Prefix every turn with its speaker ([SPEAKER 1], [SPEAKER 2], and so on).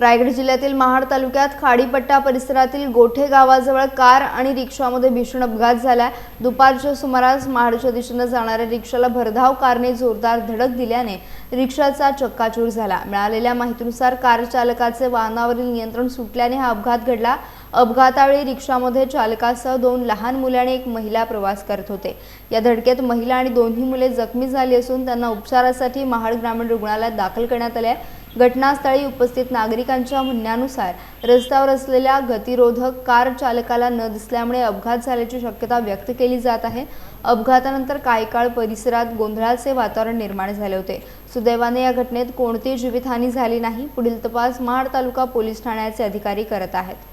[SPEAKER 1] रायगड जिल्ह्यातील महाड तालुक्यात खाडीपट्टा परिसरातील गोठे गावाजवळ कार आणि रिक्षामध्ये भीषण अपघात झाला। दुपारच्या सुमारास महाडच्या दिशेने जाणाऱ्या रिक्षाला भरधाव कारने जोरदार धडक दिल्याने रिक्षाचा चक्काचूर झाला। मिळालेल्या माहितीनुसार कार चालकाचे वाहनावरील नियंत्रण सुटल्याने हा अपघात घडला। अपघातावेळी रिक्षामध्ये चालकासह 2 लहान मुले आणि 1 महिला प्रवास करत होते। या धडकेत महिला आणि दोन्ही मुले जखमी झाली असून त्यांना उपचारासाठी महाड ग्रामीण रुग्णालयात दाखल करण्यात आले आहे। घटनास्थळी उपस्थित नागरिकांच्या म्हणण्यानुसार रस्त्यावर असलेल्या गतिरोधक कार चालकाला न दिसल्यामुळे अपघात झाल्याची शक्यता व्यक्त केली जात आहे। अपघातानंतर काही काळ परिसरात गोंधळाचे वातावरण निर्माण झाले होते। सुदैवाने या घटनेत कोणतीही जीवितहानी झाली नाही। पुढील तपास महाड तालुका पोलीस ठाण्याचे अधिकारी करत आहेत।